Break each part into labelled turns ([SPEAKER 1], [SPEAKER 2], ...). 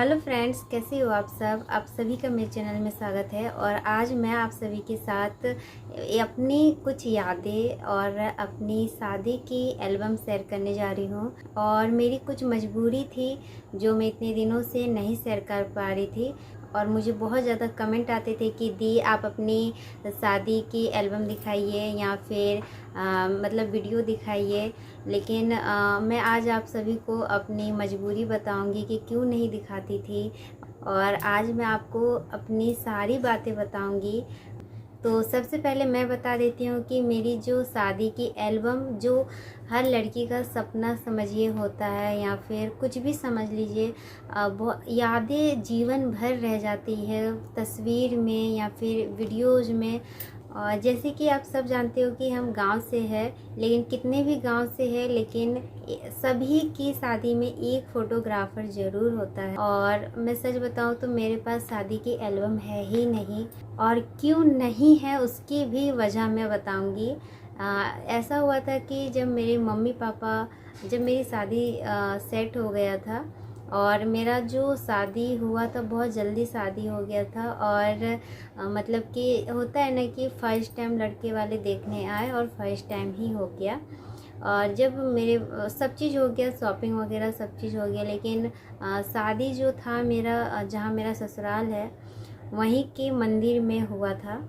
[SPEAKER 1] Hello friends, कैसे हो आप सब। आप सभी का मेरे चैनल में स्वागत है। और आज मैं आप सभी के साथ अपनी कुछ यादें और अपनी शादी की एल्बम शेयर करने जा रही हूँ। और मेरी कुछ मजबूरी थी जो मैं इतने दिनों से नहीं शेयर कर पा रही थी। और मुझे बहुत ज़्यादा कमेंट आते थे कि दी आप अपनी शादी की एल्बम दिखाइए या फिर मतलब वीडियो दिखाइए। लेकिन मैं आज आप सभी को अपनी मजबूरी बताऊंगी कि क्यों नहीं दिखाती थी। और आज मैं आपको अपनी सारी बातें बताऊंगी। तो सबसे पहले मैं बता देती हूँ कि मेरी जो शादी की एल्बम, जो हर लड़की का सपना समझिए होता है या फिर कुछ भी समझ लीजिए, यादें जीवन भर रह जाती है तस्वीर में या फिर वीडियोज़ में। और जैसे कि आप सब जानते हो कि हम गांव से हैं, लेकिन कितने भी गांव से हैं, लेकिन सभी की शादी में एक फ़ोटोग्राफ़र ज़रूर होता है। और मैं सच बताऊं तो मेरे पास शादी की एल्बम है ही नहीं। और क्यों नहीं है उसकी भी वजह मैं बताऊंगी। ऐसा हुआ था कि जब मेरे मम्मी पापा, जब मेरी शादी सेट हो गया था और मेरा जो शादी हुआ था बहुत जल्दी शादी हो गया था। और मतलब कि होता है ना कि फ़र्स्ट टाइम लड़के वाले देखने आए और फर्स्ट टाइम ही हो गया। और जब मेरे सब चीज़ हो गया, शॉपिंग वगैरह सब चीज़ हो गया, लेकिन शादी जो था मेरा, जहाँ मेरा ससुराल है वहीं के मंदिर में हुआ था।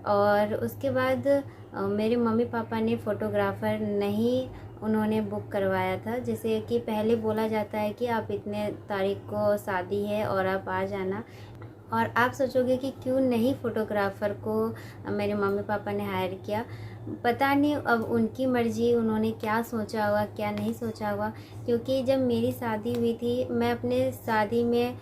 [SPEAKER 1] और उसके बाद मेरे मम्मी पापा ने फ़ोटोग्राफ़र नहीं उन्होंने बुक करवाया था। जैसे कि पहले बोला जाता है कि आप इतने तारीख को शादी है और आप आ जाना। और आप सोचोगे कि क्यों नहीं फ़ोटोग्राफ़र को मेरे मम्मी पापा ने हायर किया। पता नहीं अब उनकी मर्ज़ी, उन्होंने क्या सोचा होगा क्या नहीं सोचा होगा। क्योंकि जब मेरी शादी हुई थी, मैं अपने शादी में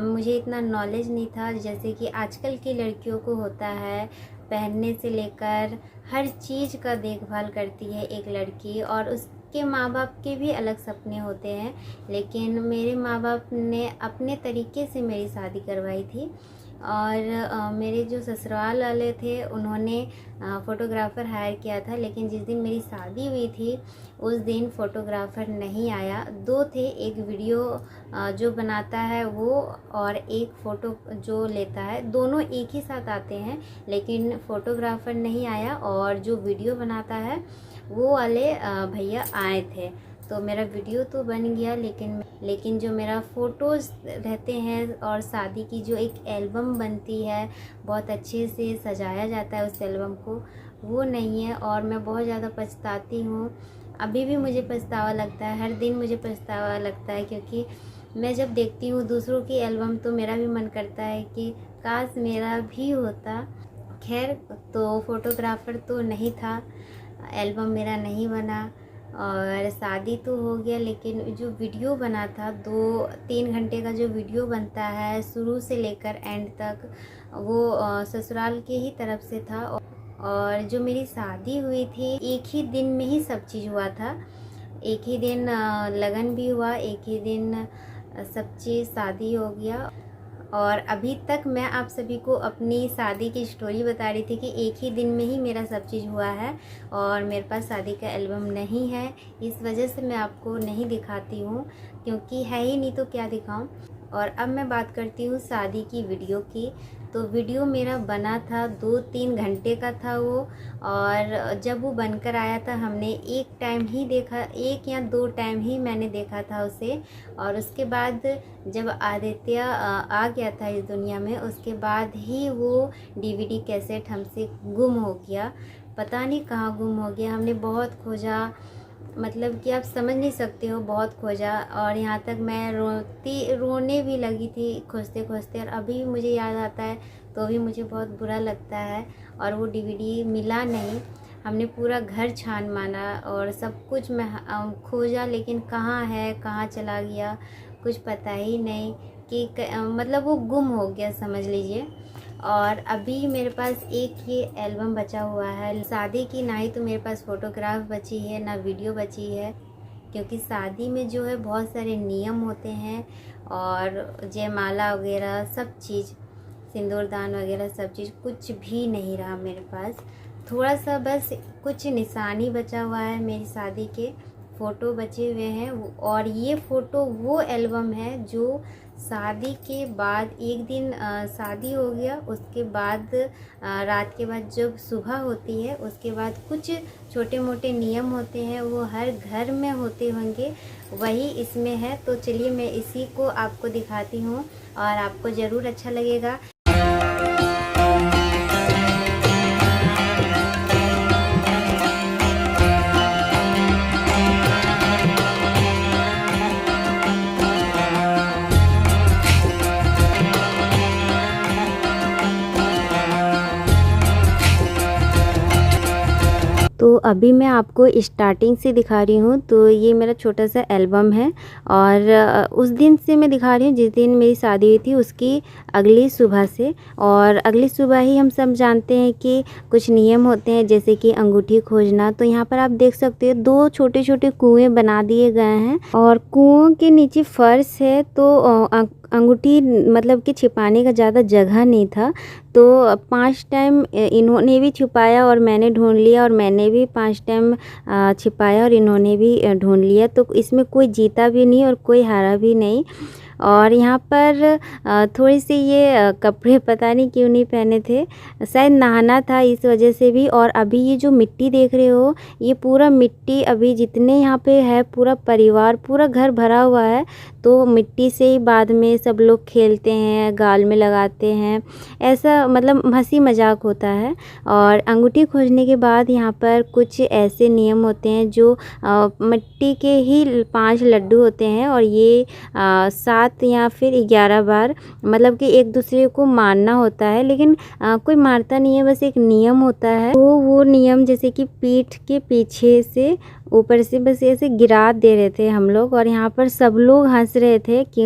[SPEAKER 1] मुझे इतना नॉलेज नहीं था जैसे कि आजकल की लड़कियों को होता है। पहनने से लेकर हर चीज़ का देखभाल करती है एक लड़की, और उसके माँ बाप के भी अलग सपने होते हैं। लेकिन मेरे माँ बाप ने अपने तरीके से मेरी शादी करवाई थी। और मेरे जो ससुराल वाले थे उन्होंने फ़ोटोग्राफ़र हायर किया था। लेकिन जिस दिन मेरी शादी हुई थी उस दिन फ़ोटोग्राफ़र नहीं आया। दो थे, एक वीडियो जो बनाता है वो, और एक फ़ोटो जो लेता है। दोनों एक ही साथ आते हैं, लेकिन फ़ोटोग्राफ़र नहीं आया। और जो वीडियो बनाता है वो वाले भैया आए थे। तो मेरा वीडियो तो बन गया, लेकिन जो मेरा फ़ोटोज़ रहते हैं और शादी की जो एक एल्बम बनती है, बहुत अच्छे से सजाया जाता है उस एल्बम को, वो नहीं है। और मैं बहुत ज़्यादा पछताती हूँ। अभी भी मुझे पछतावा लगता है, हर दिन मुझे पछतावा लगता है। क्योंकि मैं जब देखती हूँ दूसरों की एल्बम तो मेरा भी मन करता है कि काश मेरा भी होता। खैर, तो फ़ोटोग्राफ़र तो नहीं था, एल्बम मेरा नहीं बना। और शादी तो हो गया, लेकिन जो वीडियो बना था 2-3 घंटे का जो वीडियो बनता है शुरू से लेकर एंड तक, वो ससुराल के ही तरफ से था। और जो मेरी शादी हुई थी एक ही दिन में ही सब चीज़ हुआ था। एक ही दिन लगन भी हुआ, एक ही दिन सब चीज़ शादी हो गया। और अभी तक मैं आप सभी को अपनी शादी की स्टोरी बता रही थी कि एक ही दिन में ही मेरा सब चीज़ हुआ है और मेरे पास शादी का एल्बम नहीं है। इस वजह से मैं आपको नहीं दिखाती हूँ, क्योंकि है ही नहीं तो क्या दिखाऊँ। और अब मैं बात करती हूँ शादी की वीडियो की। तो वीडियो मेरा बना था 2-3 घंटे का था वो। और जब वो बनकर आया था हमने एक टाइम ही देखा, 1 या 2 टाइम ही मैंने देखा था उसे। और उसके बाद जब आदित्य आ गया था इस दुनिया में, उसके बाद ही वो डीवीडी कैसेट हमसे गुम हो गया। पता नहीं कहाँ गुम हो गया। हमने बहुत खोजा, मतलब कि आप समझ नहीं सकते हो, बहुत खोजा। और यहाँ तक मैं रोने भी लगी थी खोजते खोजते। और अभी मुझे याद आता है तो भी मुझे बहुत बुरा लगता है। और वो डीवीडी मिला नहीं। हमने पूरा घर छान मारा और सब कुछ मैं खोजा, लेकिन कहाँ है कहाँ चला गया कुछ पता ही नहीं। कि मतलब वो गुम हो गया समझ लीजिए। और अभी मेरे पास एक ही एल्बम बचा हुआ है शादी की। ना ही तो मेरे पास फ़ोटोग्राफ बची है ना वीडियो बची है, क्योंकि शादी में जो है बहुत सारे नियम होते हैं। और जयमाला वगैरह सब चीज़, सिंदूरदान वगैरह सब चीज़, कुछ भी नहीं रहा मेरे पास। थोड़ा सा बस कुछ निशानी बचा हुआ है मेरी शादी के, फ़ोटो बचे हुए हैं। और ये फ़ोटो वो एल्बम है जो शादी के बाद एक दिन शादी हो गया, उसके बाद रात के बाद जब सुबह होती है उसके बाद कुछ छोटे मोटे नियम होते हैं, वो हर घर में होते होंगे, वही इसमें है। तो चलिए मैं इसी को आपको दिखाती हूँ और आपको ज़रूर अच्छा लगेगा। तो अभी मैं आपको स्टार्टिंग से दिखा रही हूँ। तो ये मेरा छोटा सा एल्बम है और उस दिन से मैं दिखा रही हूँ जिस दिन मेरी शादी हुई थी, उसकी अगली सुबह से। और अगली सुबह ही हम सब जानते हैं कि कुछ नियम होते हैं, जैसे कि अंगूठी खोजना। तो यहाँ पर आप देख सकते हो 2 छोटे छोटे कुएँ बना दिए गए हैं और कुओं के नीचे फर्श है। तो अंगूठी मतलब कि छिपाने का ज़्यादा जगह नहीं था, तो 5 टाइम इन्होंने भी छुपाया और मैंने ढूंढ लिया, और मैंने भी 5 टाइम छिपाया और इन्होंने भी ढूंढ लिया। तो इसमें कोई जीता भी नहीं और कोई हारा भी नहीं। और यहाँ पर थोड़ी सी ये कपड़े पता नहीं क्यों नहीं पहने थे, शायद नहाना था इस वजह से भी। और अभी ये जो मिट्टी देख रहे हो, ये पूरा मिट्टी अभी जितने यहाँ पे है, पूरा परिवार, पूरा घर भरा हुआ है। तो मिट्टी से ही बाद में सब लोग खेलते हैं, गाल में लगाते हैं, ऐसा मतलब हंसी मजाक होता है। और अंगूठी खोजने के बाद यहाँ पर कुछ ऐसे नियम होते हैं जो मिट्टी के ही 5 लड्डू होते हैं, और ये 7 या फिर 11 बार मतलब कि एक दूसरे को मारना होता है। लेकिन कोई मारता नहीं है, बस एक नियम होता है। तो वो नियम जैसे कि पीठ के पीछे से ऊपर से बस ऐसे गिरा दे रहे थे हम लोग। और यहाँ पर सब लोग हंस रहे थे कि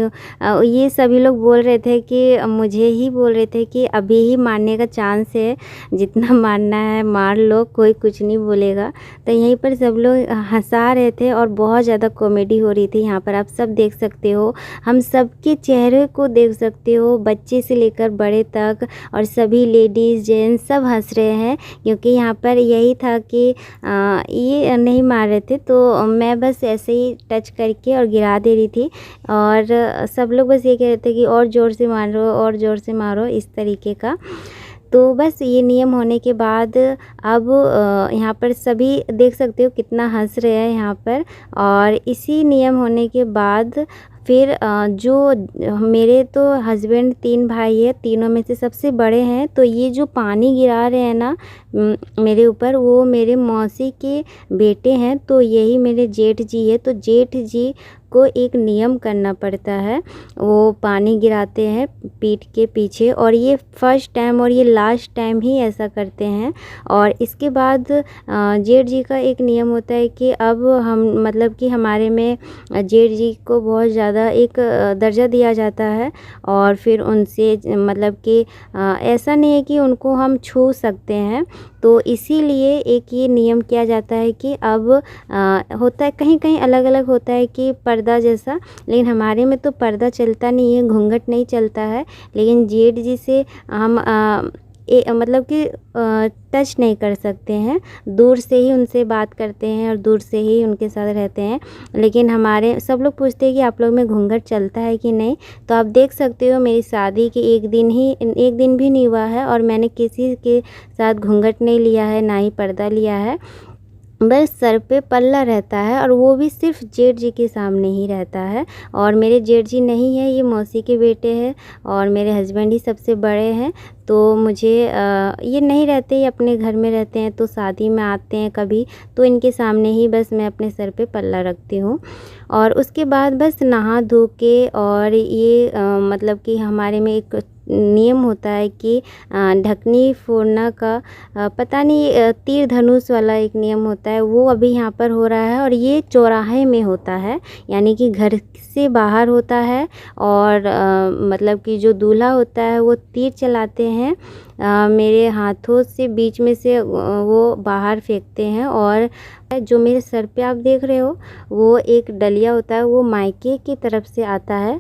[SPEAKER 1] ये सभी लोग बोल रहे थे कि मुझे ही बोल रहे थे कि अभी ही मारने का चांस है, जितना मारना है मार लो, कोई कुछ नहीं बोलेगा। तो यहीं पर सब लोग हंसा रहे थे और बहुत ज़्यादा कॉमेडी हो रही थी। यहाँ पर आप सब देख सकते हो, हम सबके चेहरे को देख सकते हो, बच्चे से लेकर बड़े तक, और सभी लेडीज़ जेंट्स सब हंस रहे हैं, क्योंकि यहाँ पर यही था कि ये नहीं मार रहे थे। तो मैं बस ऐसे ही टच करके और गिरा दे रही थी, और सब लोग बस ये कह रहे थे कि और ज़ोर से मारो, और ज़ोर से मारो, इस तरीके का। तो बस ये नियम होने के बाद अब यहाँ पर सभी देख सकते हो कितना हंस रहे हैं यहाँ पर। और इसी नियम होने के बाद फिर जो मेरे तो हस्बैंड 3 भाई है, तीनों में से सबसे बड़े हैं। तो ये जो पानी गिरा रहे हैं ना मेरे ऊपर, वो मेरे मौसी के बेटे हैं। तो यही मेरे जेठ जी है। तो जेठ जी को एक नियम करना पड़ता है, वो पानी गिराते हैं पीठ के पीछे, और ये फर्स्ट टाइम और ये लास्ट टाइम ही ऐसा करते हैं। और इसके बाद जेठ जी का एक नियम होता है कि अब हम मतलब कि हमारे में जेठ जी को बहुत ज़्यादा एक दर्जा दिया जाता है, और फिर उनसे मतलब कि ऐसा नहीं है कि उनको हम छू सकते हैं। तो इसीलिए एक ये नियम किया जाता है कि अब होता है कहीं कहीं अलग अलग होता है कि पर्दा जैसा, लेकिन हमारे में तो पर्दा चलता नहीं है, घूंघट नहीं चलता है। लेकिन जेठ जी से हम मतलब कि टच नहीं कर सकते हैं, दूर से ही उनसे बात करते हैं और दूर से ही उनके साथ रहते हैं। लेकिन हमारे सब लोग पूछते हैं कि आप लोग में घूंघट चलता है कि नहीं। तो आप देख सकते हो मेरी शादी के एक दिन भी नहीं हुआ है और मैंने किसी के साथ घूंघट नहीं लिया है, ना ही पर्दा लिया है। बस सर पे पल्ला रहता है, और वो भी सिर्फ जेठ जी के सामने ही रहता है। और मेरे जेठ जी नहीं है, ये मौसी के बेटे हैं, और मेरे हस्बैंड ही सबसे बड़े हैं। तो मुझे ये नहीं रहते, ये अपने घर में रहते हैं। तो शादी में आते हैं कभी, तो इनके सामने ही बस मैं अपने सर पे पल्ला रखती हूँ। और उसके बाद बस नहा धो के, और ये मतलब कि हमारे में एक नियम होता है कि ढकनी फोड़ना का पता नहीं तीर धनुष वाला एक नियम होता है, वो अभी यहाँ पर हो रहा है। और ये चौराहे में होता है, यानी कि घर से बाहर होता है। और मतलब कि जो दूल्हा होता है वो तीर चलाते हैं, मेरे हाथों से बीच में से वो बाहर फेंकते हैं। और जो मेरे सर पे आप देख रहे हो, वो एक डलिया होता है, वो मायके की तरफ से आता है।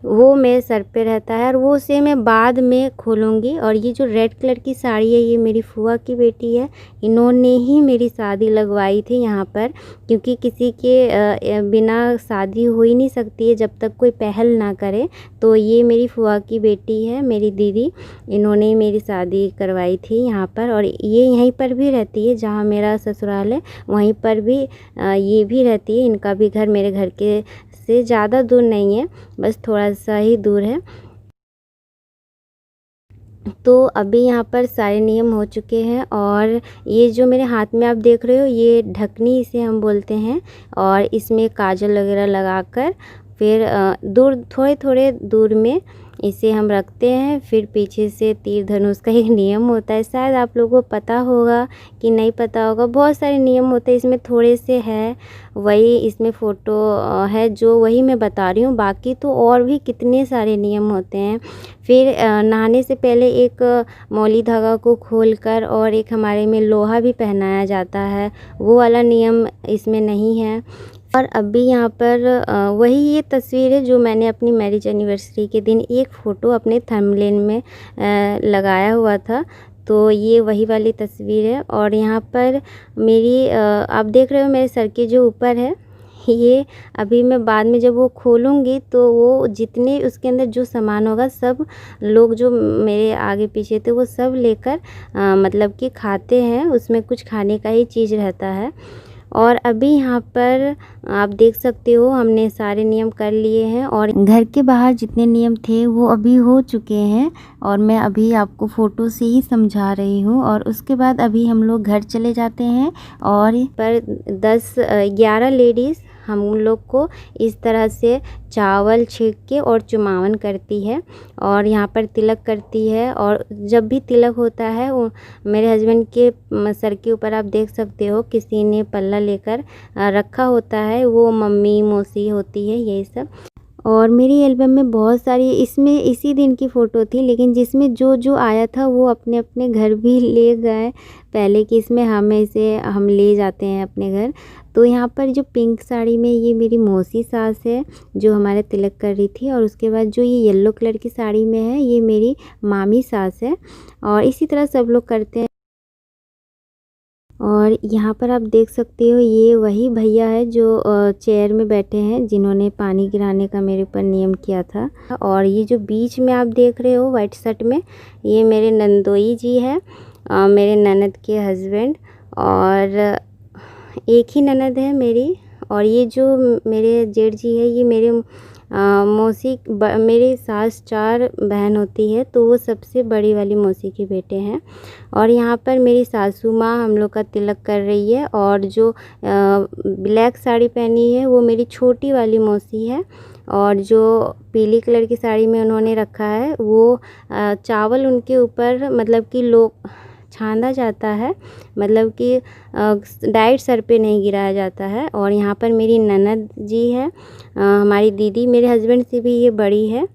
[SPEAKER 1] वो मेरे सर पे रहता है और वो उसे मैं बाद में खोलूँगी। और ये जो रेड कलर की साड़ी है ये मेरी फूआ की बेटी है, इन्होंने ही मेरी शादी लगवाई थी यहाँ पर, क्योंकि किसी के बिना शादी हो ही नहीं सकती है जब तक कोई पहल ना करे। तो ये मेरी फूआ की बेटी है, मेरी दीदी, इन्होंने ही मेरी शादी करवाई थी यहाँ पर। और ये यहीं पर भी रहती है, जहाँ मेरा ससुराल है वहीं पर भी ये भी रहती है। इनका भी घर मेरे घर के से ज़्यादा दूर नहीं है, बस थोड़ा सा ही दूर है। तो अभी यहाँ पर सारे नियम हो चुके हैं और ये जो मेरे हाथ में आप देख रहे हो ये ढकनी इसे हम बोलते हैं। और इसमें काजल वगैरह लगाकर फिर दूर थोड़े थोड़े दूर में इसे हम रखते हैं। फिर पीछे से तीर धनुष का एक नियम होता है, शायद आप लोगों को पता होगा कि नहीं पता होगा। बहुत सारे नियम होते हैं, इसमें थोड़े से है वही इसमें फ़ोटो है जो वही मैं बता रही हूँ, बाकी तो और भी कितने सारे नियम होते हैं। फिर नहाने से पहले एक मौली धागा को खोलकर और एक हमारे में लोहा भी पहनाया जाता है, वो वाला नियम इसमें नहीं है। और अभी यहाँ पर वही ये तस्वीर है जो मैंने अपनी मैरिज एनिवर्सरी के दिन एक फ़ोटो अपने थंबनेल में लगाया हुआ था, तो ये वही वाली तस्वीर है। और यहाँ पर मेरी आप देख रहे हो मेरे सर के जो ऊपर है ये, अभी मैं बाद में जब वो खोलूँगी तो वो जितने उसके अंदर जो सामान होगा सब लोग जो मेरे आगे पीछे थे वो सब लेकर मतलब कि खाते हैं, उसमें कुछ खाने का ही चीज़ रहता है। और अभी यहाँ पर आप देख सकते हो हमने सारे नियम कर लिए हैं और घर के बाहर जितने नियम थे वो अभी हो चुके हैं और मैं अभी आपको फ़ोटो से ही समझा रही हूँ। और उसके बाद अभी हम लोग घर चले जाते हैं और पर 11 लेडीज़ हम लोग को इस तरह से चावल छीक के और चुमावन करती है और यहाँ पर तिलक करती है। और जब भी तिलक होता है वो मेरे हस्बैंड के सर के ऊपर आप देख सकते हो किसी ने पल्ला लेकर रखा होता है, वो मम्मी मौसी होती है यही सब। और मेरी एल्बम में बहुत सारी इसमें इसी दिन की फ़ोटो थी, लेकिन जिसमें जो जो आया था वो अपने अपने घर भी ले गए पहले कि इसमें हम ले जाते हैं अपने घर। तो यहाँ पर जो पिंक साड़ी में ये मेरी मौसी सास है जो हमारे तिलक कर रही थी, और उसके बाद जो ये येलो कलर की साड़ी में है ये मेरी मामी सास है। और इसी तरह सब लोग करते हैं। और यहाँ पर आप देख सकते हो ये वही भैया है जो चेयर में बैठे हैं जिन्होंने पानी गिराने का मेरे ऊपर नियम किया था। और ये जो बीच में आप देख रहे हो वाइट शर्ट में ये मेरे नंदोई जी है, मेरे ननद के हस्बैंड, और एक ही ननद है मेरी। और ये जो मेरे जेठ जी है ये मेरे मौसी मेरी सास 4 बहन होती है तो वो सबसे बड़ी वाली मौसी के बेटे हैं। और यहाँ पर मेरी सासू माँ हम लोग का तिलक कर रही है और जो ब्लैक साड़ी पहनी है वो मेरी छोटी वाली मौसी है। और जो पीली कलर की साड़ी में उन्होंने रखा है वो चावल उनके ऊपर मतलब कि लोग छाना जाता है, मतलब कि डायरेक्ट सर पे नहीं गिराया जाता है। और यहाँ पर मेरी ननद जी है, हमारी दीदी मेरे हस्बैंड से भी ये बड़ी है।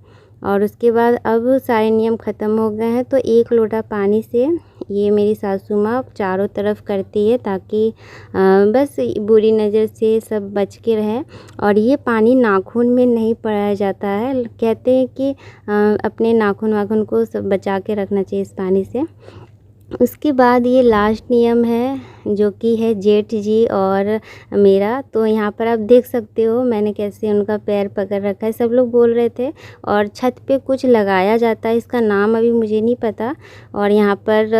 [SPEAKER 1] और उसके बाद अब सारे नियम ख़त्म हो गए हैं तो एक लोटा पानी से ये मेरी सासू माँ चारों तरफ करती है ताकि बस बुरी नज़र से सब बच के रहें। और ये पानी नाखून में नहीं पड़ाया जाता है, कहते हैं कि अपने नाखून वाखून को सब बचा के रखना चाहिए इस पानी से। उसके बाद ये लास्ट नियम है जो कि है जेठ जी और मेरा। तो यहाँ पर आप देख सकते हो मैंने कैसे उनका पैर पकड़ रखा है, सब लोग बोल रहे थे। और छत पे कुछ लगाया जाता है, इसका नाम अभी मुझे नहीं पता। और यहाँ पर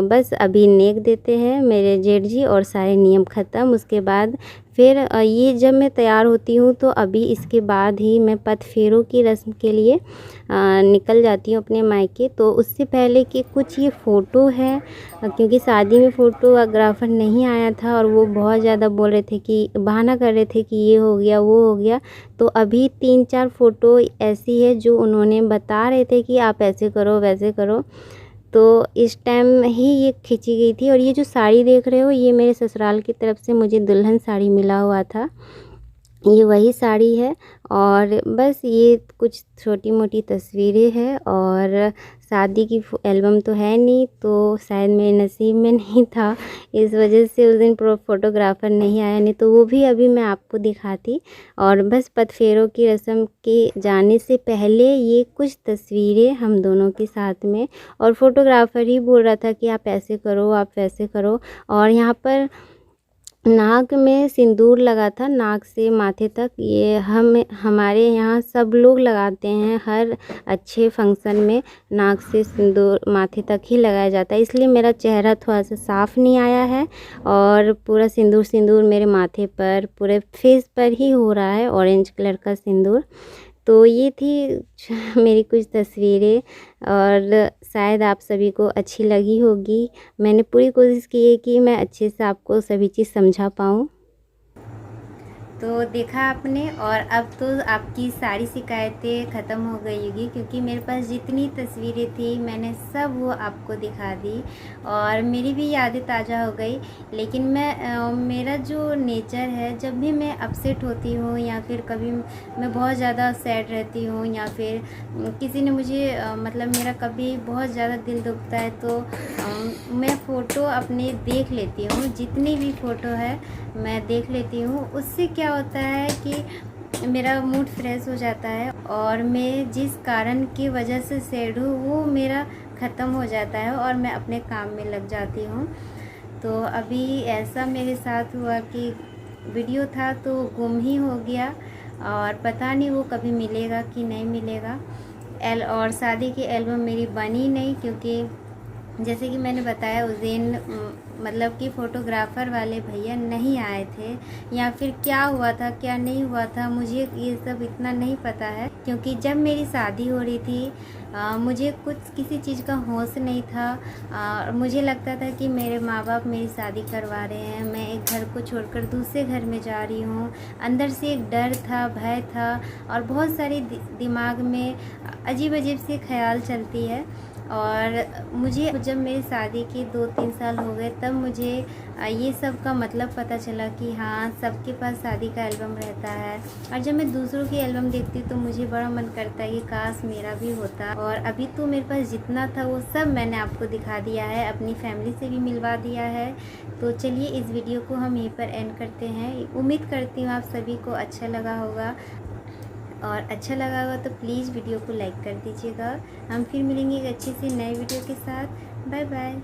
[SPEAKER 1] बस अभी नेक देते हैं मेरे जेठ जी और सारे नियम ख़त्म। उसके बाद फिर ये जब मैं तैयार होती हूँ तो अभी इसके बाद ही मैं पत फेरों की रस्म के लिए निकल जाती हूँ अपने मायके। तो उससे पहले कि कुछ ये फ़ोटो है, क्योंकि शादी में फ़ोटोग्राफ़र नहीं आया था और वो बहुत ज़्यादा बोल रहे थे कि बहाना कर रहे थे कि ये हो गया वो हो गया। तो अभी 3-4 फ़ोटो ऐसी है जो उन्होंने बता रहे थे कि आप ऐसे करो वैसे करो, तो इस टाइम ही ये खींची गई थी। और ये जो साड़ी देख रहे हो ये मेरे ससुराल की तरफ से मुझे दुल्हन साड़ी मिला हुआ था। ये वही साड़ी है। और बस ये कुछ छोटी मोटी तस्वीरें हैं, और शादी की एल्बम तो है नहीं, तो शायद मेरे नसीब में नहीं था, इस वजह से उस दिन फ़ोटोग्राफ़र नहीं आया, नहीं तो वो भी अभी मैं आपको दिखाती। और बस पतफेरों की रस्म के जाने से पहले ये कुछ तस्वीरें हम दोनों के साथ में, और फ़ोटोग्राफ़र ही बोल रहा था कि आप ऐसे करो, आप वैसे करो। और यहाँ पर नाक में सिंदूर लगा था, नाक से माथे तक। ये हमारे यहाँ सब लोग लगाते हैं, हर अच्छे फंक्शन में नाक से सिंदूर माथे तक ही लगाया जाता है, इसलिए मेरा चेहरा थोड़ा सा साफ़ नहीं आया है, और पूरा सिंदूर सिंदूर मेरे माथे पर, पूरे फेस पर ही हो रहा है ऑरेंज कलर का सिंदूर। तो ये थी मेरी कुछ तस्वीरें, और शायद आप सभी को अच्छी लगी होगी। मैंने पूरी कोशिश की है कि मैं अच्छे से आपको सभी चीज़ समझा पाऊँ। तो देखा आपने, और अब तो आपकी सारी शिकायतें ख़त्म हो गई होगी, क्योंकि मेरे पास जितनी तस्वीरें थी मैंने सब वो आपको दिखा दी, और मेरी भी यादें ताज़ा हो गई। लेकिन मेरा जो नेचर है, जब भी मैं अपसेट होती हूँ, या फिर कभी मैं बहुत ज़्यादा सैड रहती हूँ, या फिर किसी ने मुझे मतलब मेरा कभी बहुत ज़्यादा दिल दुखता है, तो मैं फ़ोटो अपने देख लेती हूँ, जितनी भी फ़ोटो है मैं देख लेती हूँ। उससे क्या होता है कि मेरा मूड फ्रेश हो जाता है, और मैं जिस कारण की वजह से सैड हूँ वो मेरा ख़त्म हो जाता है, और मैं अपने काम में लग जाती हूँ। तो अभी ऐसा मेरे साथ हुआ कि वीडियो था तो गुम ही हो गया, और पता नहीं वो कभी मिलेगा कि नहीं मिलेगा। और शादी की एल्बम मेरी बनी नहीं, क्योंकि जैसे कि मैंने बताया उस दिन मतलब कि फ़ोटोग्राफ़र वाले भैया नहीं आए थे, या फिर क्या हुआ था क्या नहीं हुआ था मुझे ये सब इतना नहीं पता है। क्योंकि जब मेरी शादी हो रही थी मुझे कुछ किसी चीज़ का होश नहीं था। मुझे लगता था कि मेरे माँ बाप मेरी शादी करवा रहे हैं, मैं एक घर को छोड़कर दूसरे घर में जा रही हूँ। अंदर से एक डर था, भय था, और बहुत सारी दिमाग में अजीब अजीब सी ख्याल चलती है। और मुझे जब मेरी शादी के 2-3 साल हो गए, तब मुझे ये सब का मतलब पता चला कि हाँ, सबके पास शादी का एल्बम रहता है। और जब मैं दूसरों की एल्बम देखती तो मुझे बड़ा मन करता है कि काश मेरा भी होता। और अभी तो मेरे पास जितना था वो सब मैंने आपको दिखा दिया है, अपनी फैमिली से भी मिलवा दिया है। तो चलिए इस वीडियो को हम यहीं पर एंड करते हैं। उम्मीद करती हूँ आप सभी को अच्छा लगा होगा, और अच्छा लगा होगा तो प्लीज़ वीडियो को लाइक कर दीजिएगा। हम फिर मिलेंगे एक अच्छी सी नए वीडियो के साथ। Bye bye.